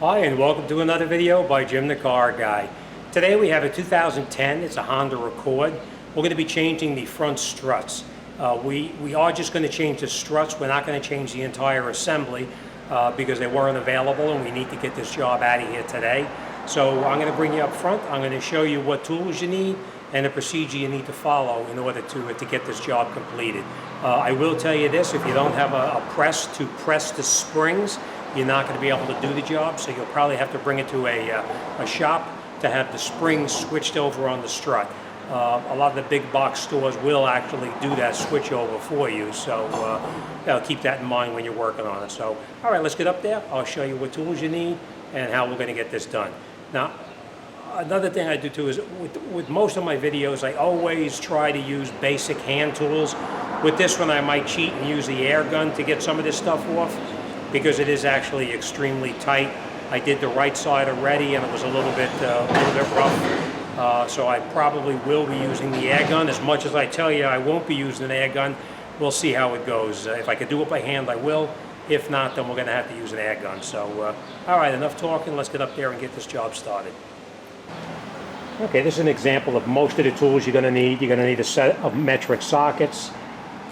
Hi, and welcome to another video by Jim the Car Guy. Today we have a 2010, it's a Honda Accord. We're going to be changing the front struts. We are just going to change the struts. We're not going to change the entire assembly because they weren't available and we need to get this job out of here today. So I'm going to bring you up front. I'm going to show you what tools you need and the procedure you need to follow in order to get this job completed. I will tell you this, if you don't have a press to press the springs, you're not going to be able to do the job, so you'll probably have to bring it to a shop to have the springs switched over on the strut. A lot of the big box stores will actually do that switch over for you, so keep that in mind when you're working on it. So, all right, let's get up there. I'll show you what tools you need and how we're going to get this done. Now, another thing I do too is with most of my videos, I always try to use basic hand tools. With this one, I might cheat and use the air gun to get some of this stuff off, because it is actually extremely tight. I did the right side already and it was a little bit rough. So I probably will be using the air gun. As much as I tell you I won't be using an air gun, we'll see how it goes. If I could do it by hand, I will. If not, then we're gonna have to use an air gun. So, all right, enough talking. Let's get up there and get this job started. Okay, this is an example of most of the tools you're gonna need. You're gonna need a set of metric sockets,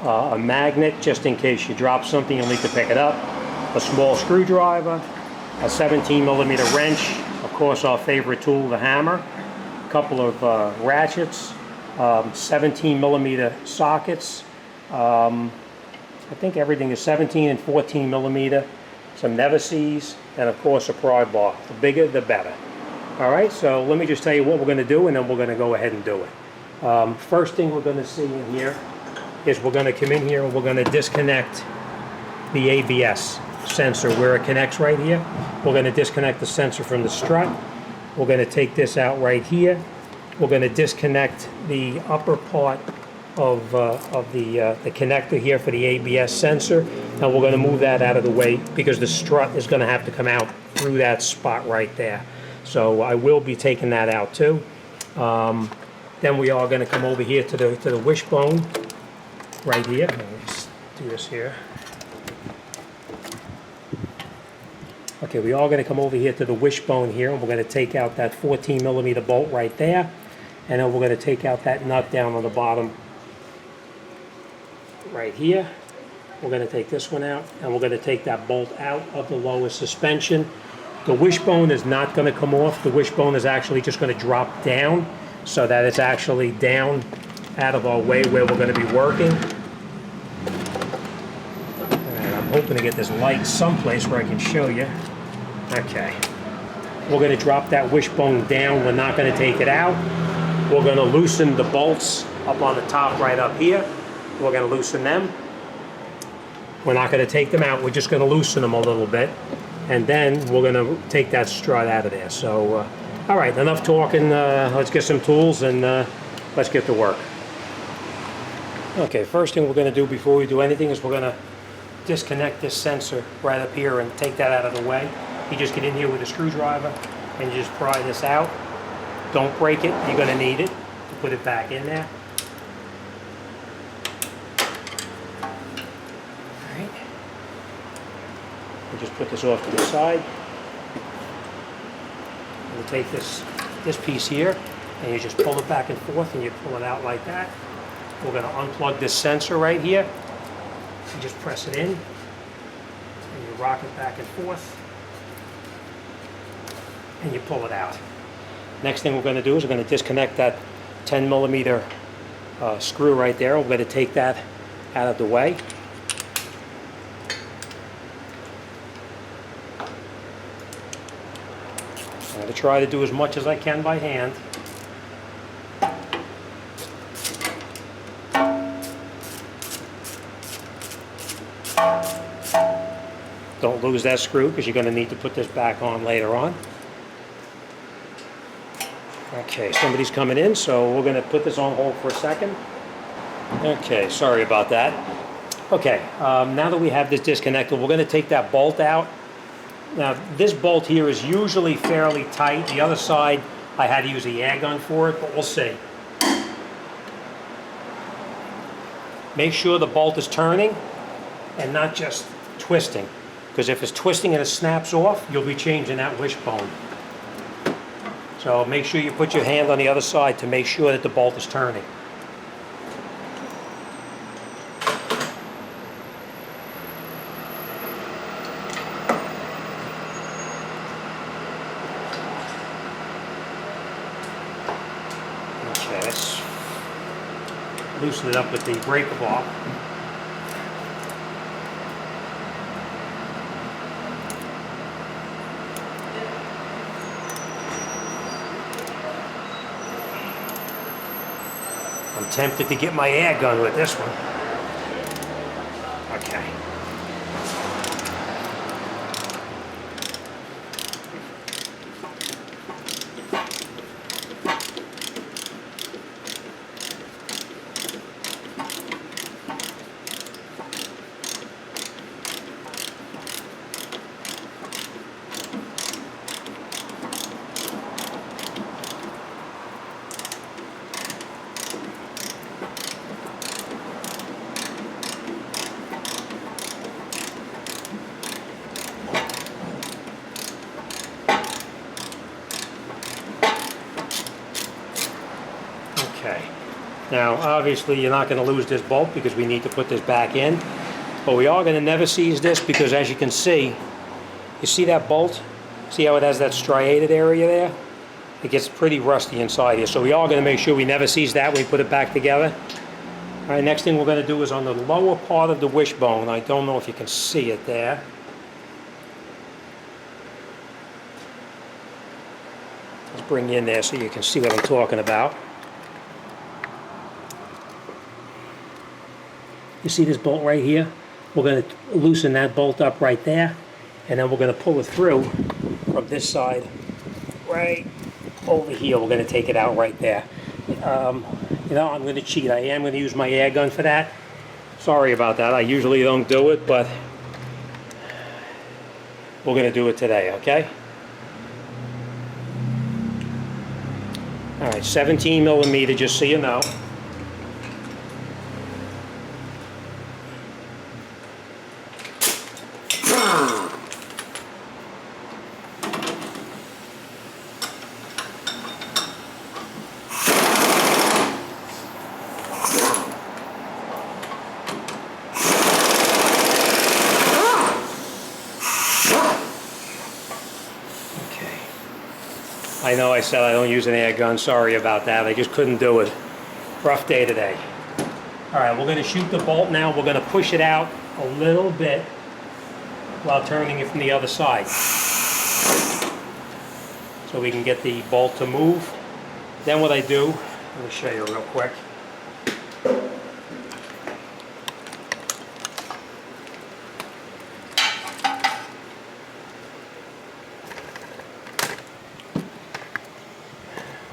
a magnet, just in case you drop something, you'll need to pick it up, a small screwdriver, a 17mm wrench, of course our favorite tool, the hammer, a couple of ratchets, 17mm sockets, I think everything is 17 and 14mm, some never-sees, and of course a pry bar. The bigger the better. Alright, so let me just tell you what we're going to do and then we're going to go ahead and do it. First thing we're going to see in here is we're going to come in here and we're going to disconnect the ABS sensor where it connects right here. We're going to disconnect the sensor from the strut. We're going to take this out right here. We're going to disconnect the upper part of the connector here for the ABS sensor, and we're going to move that out of the way because the strut is going to have to come out through that spot right there. So I will be taking that out too. Then we are going to come over here to the wishbone right here. Let me just do this here. Okay, we are going to come over here to the wishbone here, and we're going to take out that 14mm bolt right there, and then we're going to take out that nut down on the bottom right here. We're going to take this one out, and we're going to take that bolt out of the lower suspension. The wishbone is not going to come off. The wishbone is actually just going to drop down so that it's actually down out of our way where we're going to be working. And I'm hoping to get this light someplace where I can show you. Okay, we're going to drop that wishbone down. We're not going to take it out. We're going to loosen the bolts up on the top right up here. We're going to loosen them. We're not going to take them out. We're just going to loosen them a little bit. And then we're going to take that strut out of there. So, all right, enough talking. Let's get some tools and let's get to work. Okay, first thing we're going to do before we do anything is we're going to disconnect this sensor right up here and take that out of the way. You just get in here with a screwdriver and you just pry this out. Don't break it, you're going to need it to put it back in there. Alright. You just put this off to the side. We'll take this piece here and you just pull it back and forth and you pull it out like that. We're going to unplug this sensor right here. You just press it in and you rock it back and forth. And you pull it out. Next thing we're going to do is we're going to disconnect that 10mm screw right there. We're going to take that out of the way. I'm going to try to do as much as I can by hand. Don't lose that screw because you're going to need to put this back on later on. Okay, somebody's coming in, so we're going to put this on hold for a second. Okay, sorry about that. Okay, now that we have this disconnected, we're going to take that bolt out. Now, this bolt here is usually fairly tight. The other side, I had to use a air gun for it, but we'll see. Make sure the bolt is turning and not just twisting. because if it's twisting and it snaps off, you'll be changing that wishbone. So make sure you put your hand on the other side to make sure that the bolt is turning. Okay, let's loosen it up with the breaker bar. I'm tempted to get my air gun with this one. Okay. Okay, now obviously you're not going to lose this bolt because we need to put this back in, but we are going to never seize this because, as you can see, you see that bolt? See how it has that striated area there? It gets pretty rusty inside here, so we are going to make sure we never seize that when we put it back together. All right, next thing we're going to do is on the lower part of the wishbone. I don't know if you can see it there. Let's bring you in there so you can see what I'm talking about. You see this bolt right here? We're going to loosen that bolt up right there, and then we're going to pull it through from this side right over here. We're going to take it out right there. You know, I'm going to cheat. I am going to use my air gun for that. Sorry about that. I usually don't do it, but we're going to do it today, okay? All right, 17 millimeter, just so you know. I know I said I don't use an air gun, sorry about that, I just couldn't do it. Rough day today. Alright, we're going to shoot the bolt now, we're going to push it out a little bit while turning it from the other side. So we can get the bolt to move. Then what I do, let me show you real quick.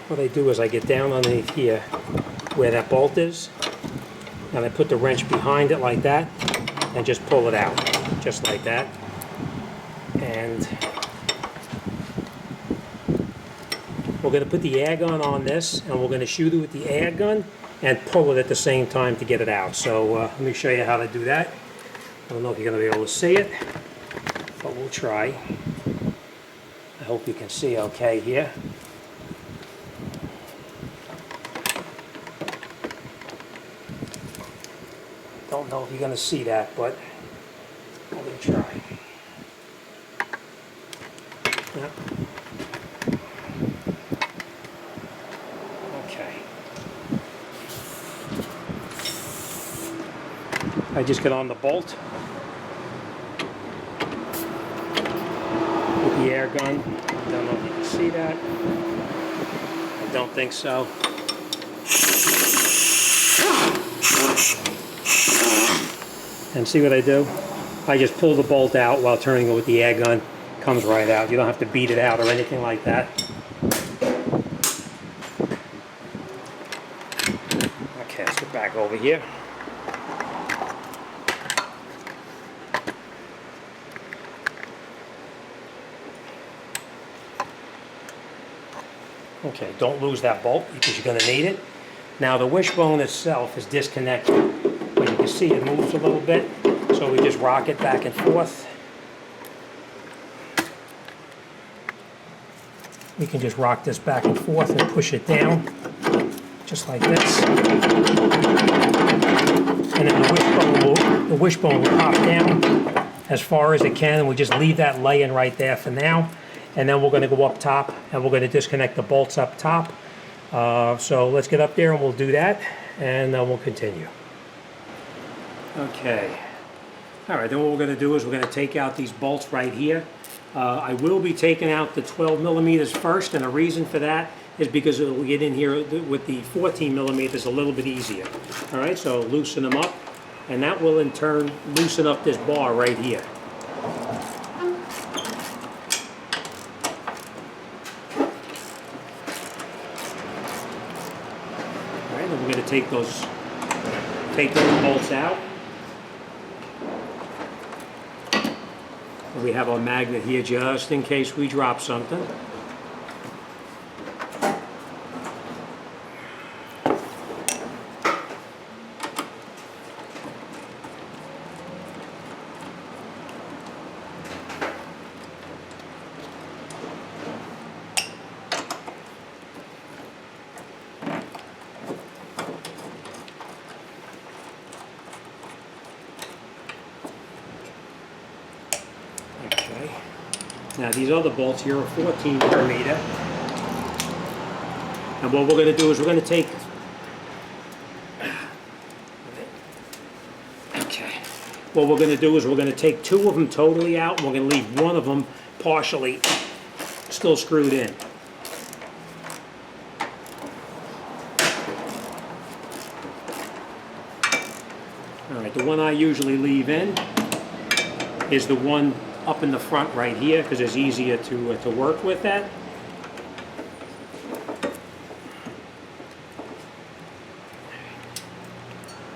What I do is I get down underneath here where that bolt is, and I put the wrench behind it like that and just pull it out just like that. And we're going to put the air gun on this, and we're going to shoot it with the air gun and pull it at the same time to get it out. So let me show you how to do that. I don't know if you're going to be able to see it, but we'll try. I hope you can see okay here. Don't know if you're going to see that, but I'm going to try. Yep. Okay. I just get on the bolt with the air gun. I don't know if you can see that. I don't think so. And see what I do? I just pull the bolt out while turning it with the air gun. Comes right out. You don't have to beat it out or anything like that. Okay, let's get back over here. Okay, don't lose that bolt because you're going to need it. Now the wishbone itself is disconnected. But you can see it moves a little bit, so we just rock it back and forth. We can just rock this back and forth and push it down, just like this. And then the wishbone will pop down as far as it can, and we just leave that laying right there for now. And then we're going to go up top, and we're going to disconnect the bolts up top. So let's get up there and we'll do that, and we'll continue. Okay. All right, then what we're going to do is we're going to take out these bolts right here. I will be taking out the 12 millimeters first, and the reason for that is because it will get in here with the 14 millimeters a little bit easier. All right, so loosen them up, and that will in turn loosen up this bar right here. All right, then we're going to take those bolts out. We have our magnet here just in case we drop something. Now these other bolts here are 14 millimeter. And what we're going to do is we're going to take... Okay. What we're going to do is we're going to take two of them totally out, and we're going to leave one of them partially still screwed in. Alright, the one I usually leave in is the one up in the front right here, because it's easier to work with that.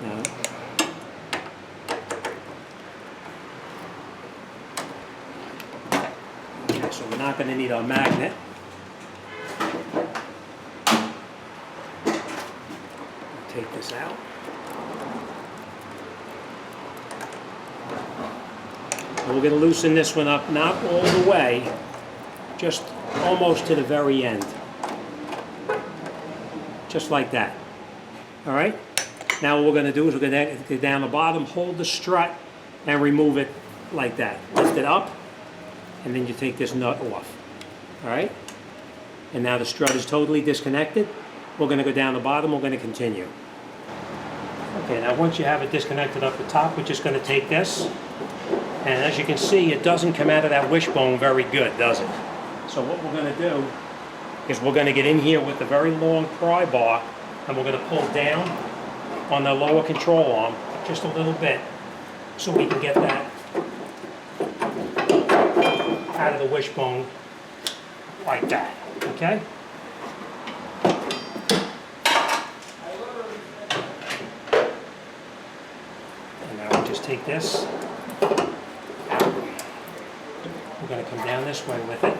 Now, okay, so we're not going to need our magnet. Take this out. We're going to loosen this one up, not all the way, just almost to the very end. Just like that. All right? Now what we're going to do is we're going to get down the bottom, hold the strut, and remove it like that. Lift it up, and then you take this nut off. All right? And now the strut is totally disconnected. We're going to go down the bottom, we're going to continue. Okay, now once you have it disconnected up the top, we're just going to take this. And as you can see, it doesn't come out of that wishbone very good, does it? So what we're going to do is we're going to get in here with a very long pry bar, and we're going to pull down on the lower control arm just a little bit so we can get that out of the wishbone like that, okay? And now we'll just take this. We're going to come down this way with it.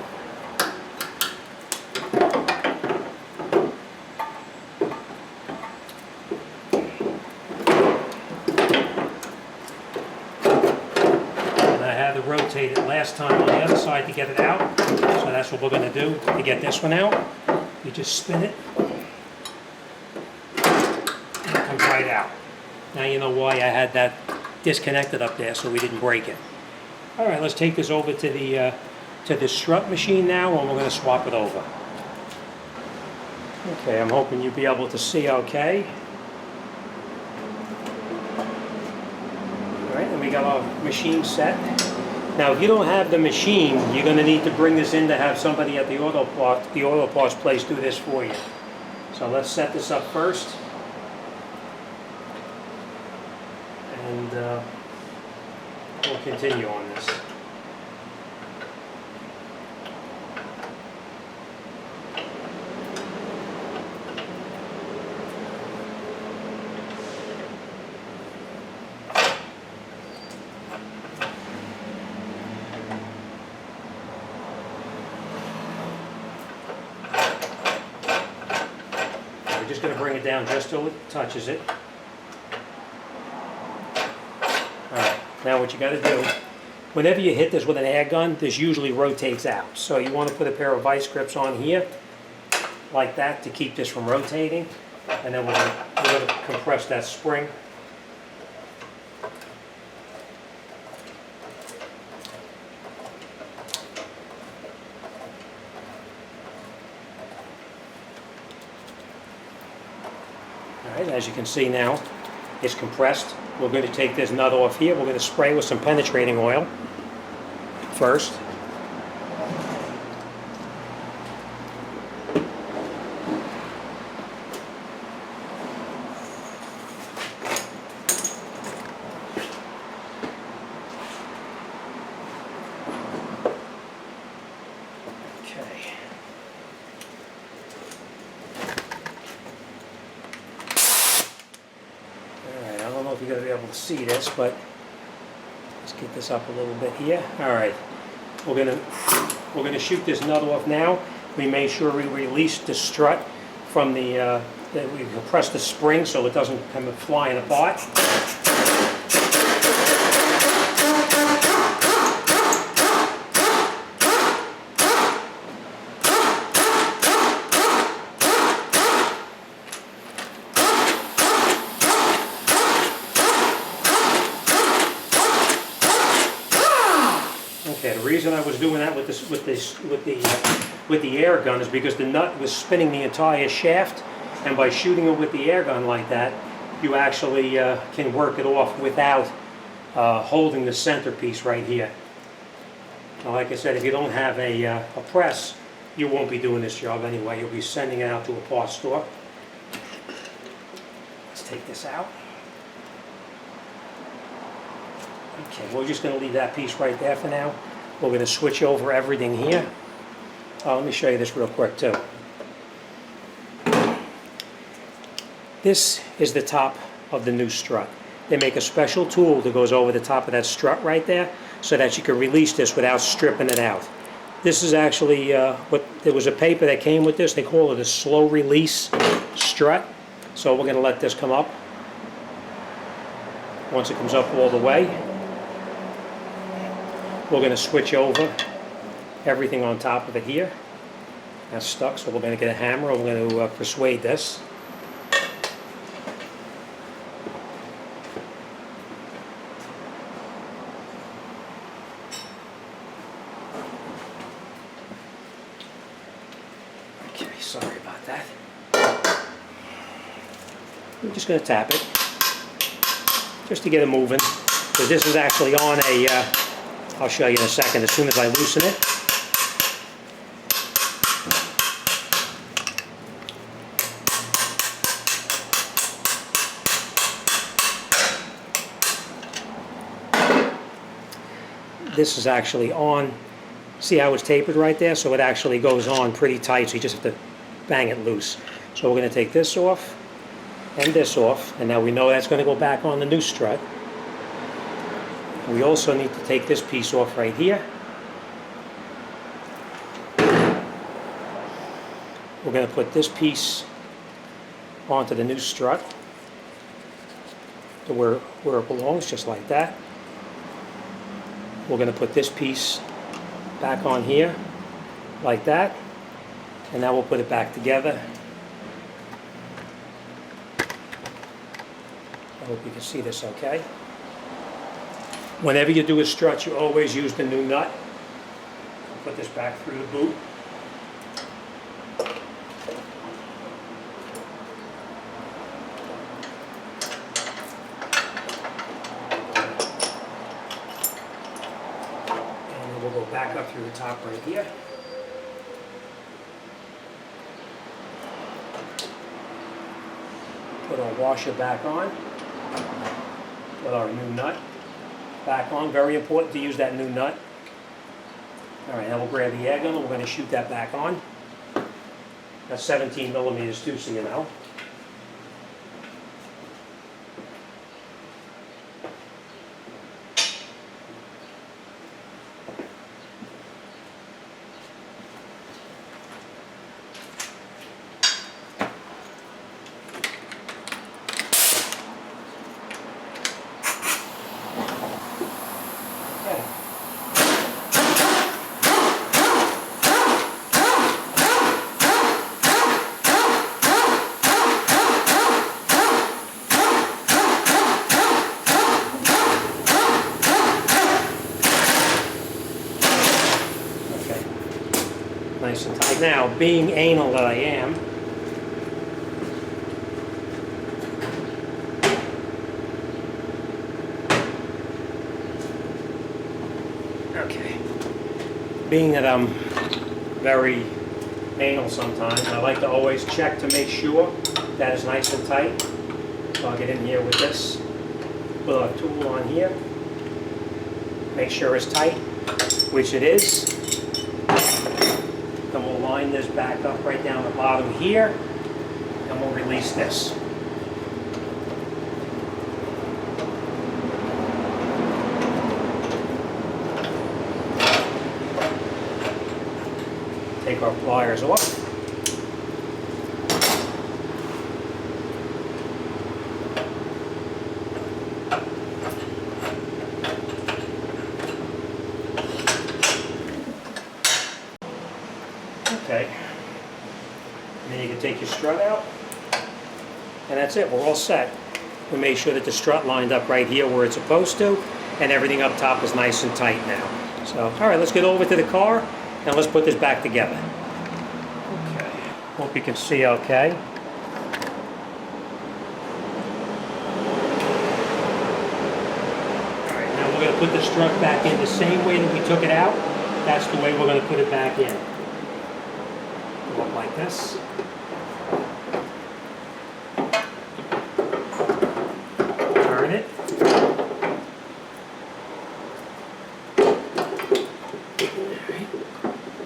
And I had to rotate it last time on the other side to get it out. So that's what we're going to do to get this one out. You just spin it. And it comes right out. Now you know why I had that disconnected up there, so we didn't break it. All right, let's take this over to the strut machine now, and we're going to swap it over. Okay, I'm hoping you'll be able to see okay. All right, and we got our machine set. Now, if you don't have the machine, you're going to need to bring this in to have somebody at the auto parts place do this for you. So let's set this up first. And we'll continue on this. We're just going to bring it down just till it touches it. Now what you got to do Whenever you hit this with an air gun, this usually rotates out. So you want to put a pair of vice grips on here, like that, to keep this from rotating. And then we're going to compress that spring. All right, as you can see now, it's compressed. We're going to take this nut off here. We're going to spray with some penetrating oil first. Okay. Alright, I don't know if you're going to be able to see this, but let's get this up a little bit here. Alright, we're going to shoot this nut off now. We made sure we release the strut from that we compress the spring so it doesn't come flying apart. Okay, the reason I was doing that with the air gun is because the nut was spinning the entire shaft, and by shooting it with the air gun like that, you actually can work it off without holding the centerpiece right here. Now, like I said, if you don't have a press, you won't be doing this job anyway. You'll be sending it out to a parts store. Let's take this out. Okay, we're just going to leave that piece right there for now. We're going to switch over everything here. Let me show you this real quick too. This is the top of the new strut. They make a special tool that goes over the top of that strut right there so that you can release this without stripping it out. This is actually, there was a paper that came with this. They call it a slow release strut. So we're going to let this come up. Once it comes up all the way, we're going to switch over everything on top of it here. That's stuck, so we're going to get a hammer and we're going to persuade this. Okay, sorry about that. We're just going to tap it just to get it moving, because this is actually on a I'll show you in a second as soon as I loosen it. This is actually on, see how it's tapered right there? So it actually goes on pretty tight, so you just have to bang it loose. So we're going to take this off and this off, and now we know that's going to go back on the new strut. We also need to take this piece off right here. We're going to put this piece onto the new strut to where it belongs, just like that. We're going to put this piece back on here, like that, and now we'll put it back together. I hope you can see this okay. Whenever you do a strut, you always use the new nut. I'll put this back through the boot. And then we'll go back up through the top right here. Put our washer back on. Put our new nut back on. Very important to use that new nut. Alright, now we'll grab the air gun and we're going to shoot that back on. That's 17 millimeters too, so you know. Nice and tight. Now, being anal that I am, okay, being that I'm very anal sometimes, I like to always check to make sure that it's nice and tight. So I'll get in here with this, put a tool on here, make sure it's tight, which it is. Then we'll line this back up right down the bottom here, and we'll release this. Take our pliers off. Okay. And then you can take your strut out. And that's it, we're all set. We made sure that the strut lined up right here where it's supposed to, and everything up top is nice and tight now. So, all right, let's get over to the car, and let's put this back together. Okay, hope you can see okay. All right, now we're going to put the strut back in the same way that we took it out. That's the way we're going to put it back in. Go up like this. Turn it.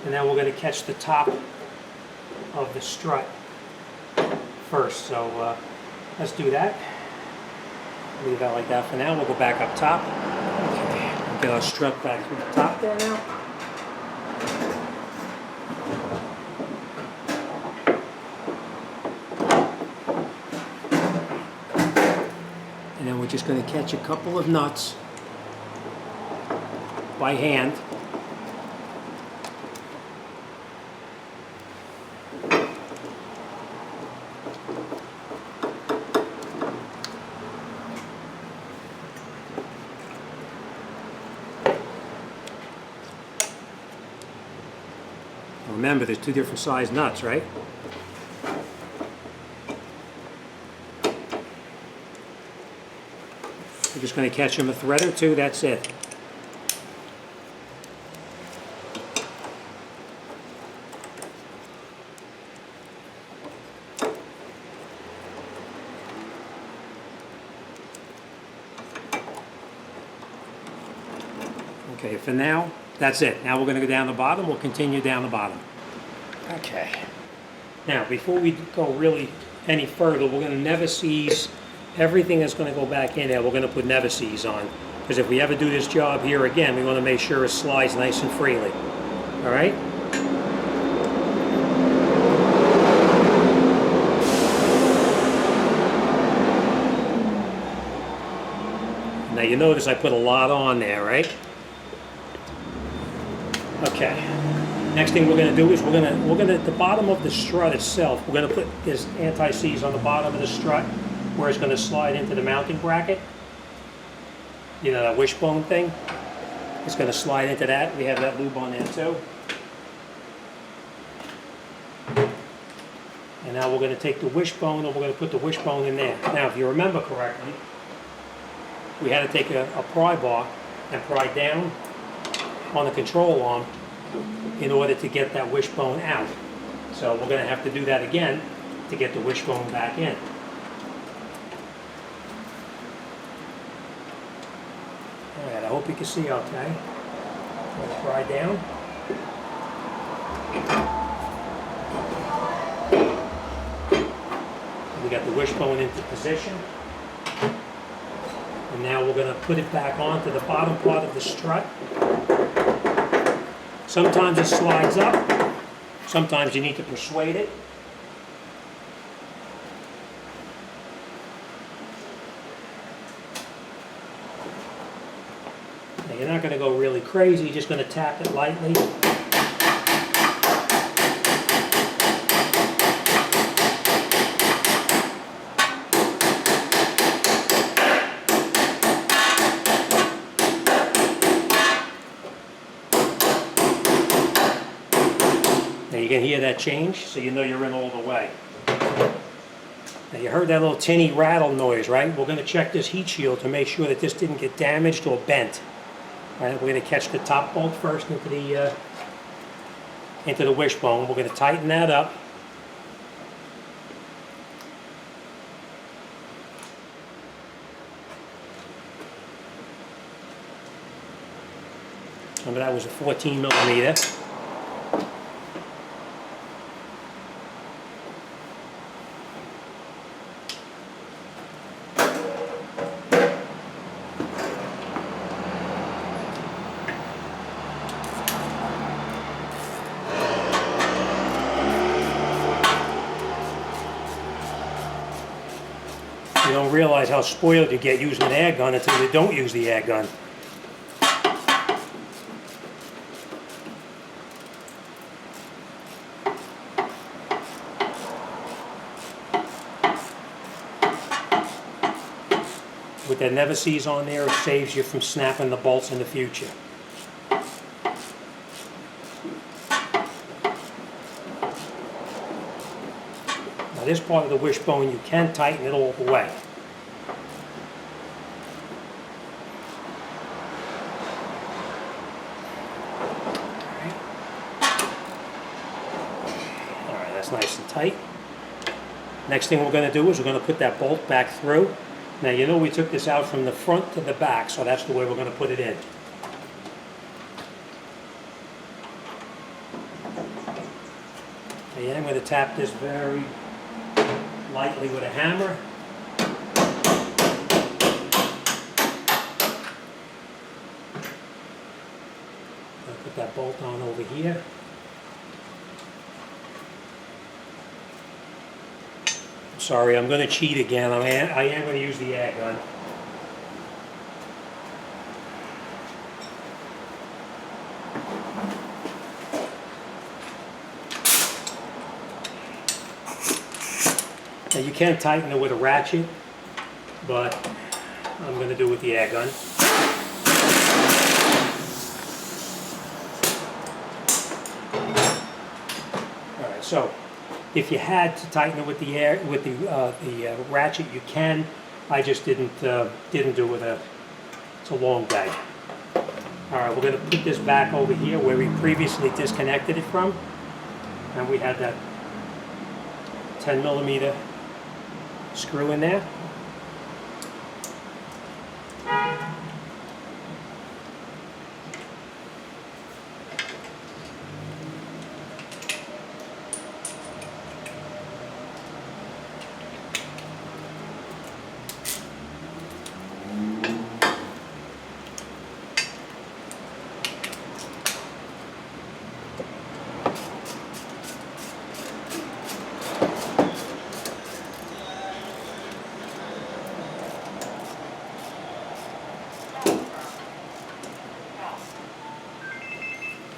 And now we're going to catch the top of the strut first. So let's do that. Leave that like that for now. We'll go back up top. Okay. We'll get our strut back to the top there now. And then we're just going to catch a couple of nuts by hand. Remember, there's two different size nuts, right? We're just going to catch them a thread or two, that's it. Okay, for now, that's it. Now we're going to go down the bottom. We'll continue down the bottom. Okay. Now, before we go really any further, we're going to never seize everything that's going to go back in there. We're going to put never seize on, because if we ever do this job here again, we want to make sure it slides nice and freely. All right? Now you notice I put a lot on there, right? Okay. Next thing we're going to do is we're going to at the bottom of the strut itself, we're going to put this anti-seize on the bottom of the strut where it's going to slide into the mounting bracket. You know, that wishbone thing? It's going to slide into that. We have that lube on there too. And now we're going to take the wishbone and we're going to put the wishbone in there. Now, if you remember correctly, we had to take a pry bar and pry down on the control arm in order to get that wishbone out. So we're going to have to do that again to get the wishbone back in. Alright, I hope you can see okay. Let's pry down. We got the wishbone into position. And now we're going to put it back onto the bottom part of the strut. Sometimes it slides up, sometimes you need to persuade it. Now you're not going to go really crazy, you're just going to tap it lightly. can hear that change, so you know you're in all the way. Now you heard that little tinny rattle noise, right? We're going to check this heat shield to make sure that this didn't get damaged or bent. All right, we're going to catch the top bolt first into the wishbone. We're going to tighten that up. Remember, that was a 14 millimeter. You don't realize how spoiled you get using an air gun until you don't use the air gun. With that never sees on there, it saves you from snapping the bolts in the future. Now this part of the wishbone, you can tighten it all the way. Alright, that's nice and tight. Next thing we're going to do is we're going to put that bolt back through. Now you know we took this out from the front to the back, so that's the way we're going to put it in. Okay, I'm going to tap this very lightly with a hammer. I'll put that bolt on over here. Sorry, I'm going to cheat again. I am going to use the air gun. Now you can tighten it with a ratchet, but I'm going to do it with the air gun. All right, so if you had to tighten it with the ratchet, you can. I just didn't do it with it's a long guide. All right, we're going to put this back over here where we previously disconnected it from, and we had that 10 millimeter screw in there.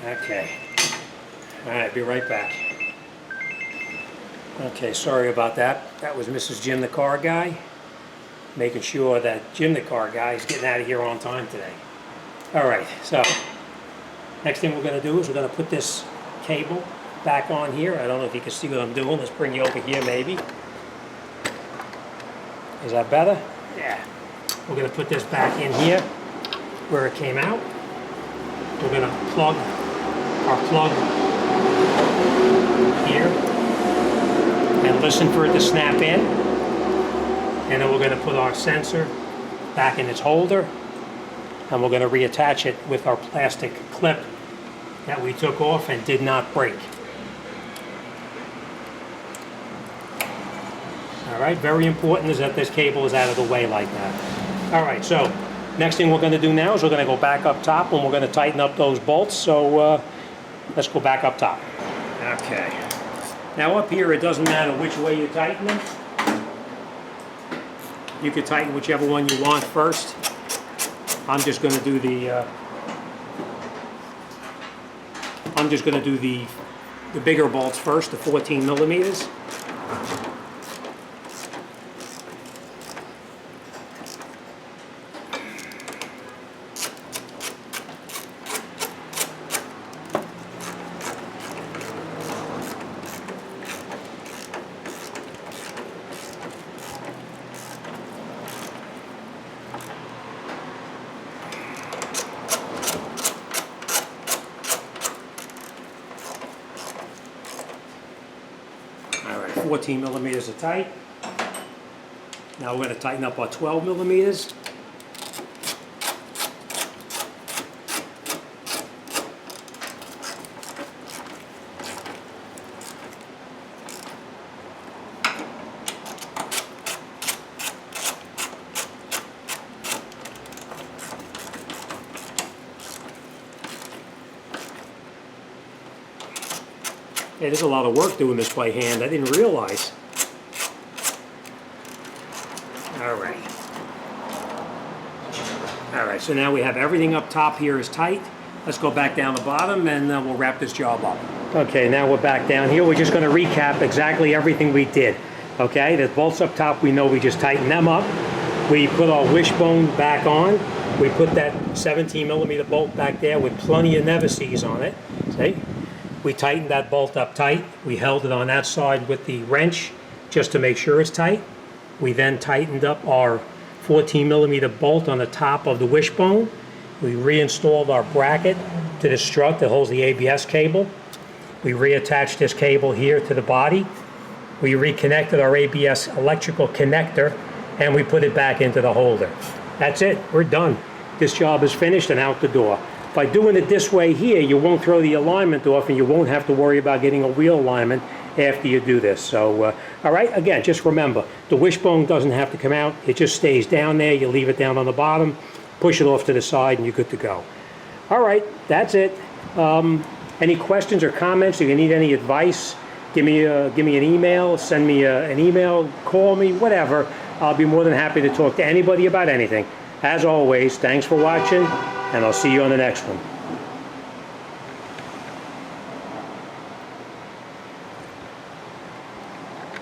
Okay. All right, be right back. Okay, sorry about that. That was Mrs. Jim the car guy, making sure that Jim the car guy is getting out of here on time today. All right, so next thing we're going to do is we're going to put this cable back on here. I don't know if you can see what I'm doing. Let's bring you over here maybe. Is that better? Yeah. We're going to put this back in here where it came out. We're going to plug our plug here and listen for it to snap in, and then we're going to put our sensor back in its holder, and we're going to reattach it with our plastic clip that we took off and did not break. Alright, very important is that this cable is out of the way like that. Alright, so next thing we're going to do now is we're going to go back up top and we're going to tighten up those bolts. So let's go back up top. Okay. Now up here, it doesn't matter which way you tighten them. You can tighten whichever one you want first. I'm just going to do the bigger bolts first, the 14 millimeters. All right, 14 millimeters of tight. Now we're going to tighten up our 12 millimeters. Hey, there's a lot of work doing this by hand. I didn't realize. All right. All right, so now we have everything up top here is tight. Let's go back down the bottom and we'll wrap this job up. Okay, now we're back down here. We're just going to recap exactly everything we did. Okay, the bolts up top, we know we just tightened them up. We put our wishbone back on. We put that 17 millimeter bolt back there with plenty of never-sees on it. See? We tightened that bolt up tight. We held it on that side with the wrench just to make sure it's tight. We then tightened up our 14 millimeter bolt on the top of the wishbone. We reinstalled our bracket to the strut that holds the ABS cable. We reattached this cable here to the body. We reconnected our ABS electrical connector and we put it back into the holder. That's it, we're done. This job is finished and out the door. By doing it this way here, you won't throw the alignment off and you won't have to worry about getting a wheel alignment after you do this. So, all right, again, just remember, the wishbone doesn't have to come out. It just stays down there. You leave it down on the bottom, push it off to the side, and you're good to go. All right, that's it. Any questions or comments? If you need any advice, give me an email, send me an email, call me, whatever. I'll be more than happy to talk to anybody about anything. As always, thanks for watching, and I'll see you on the next one.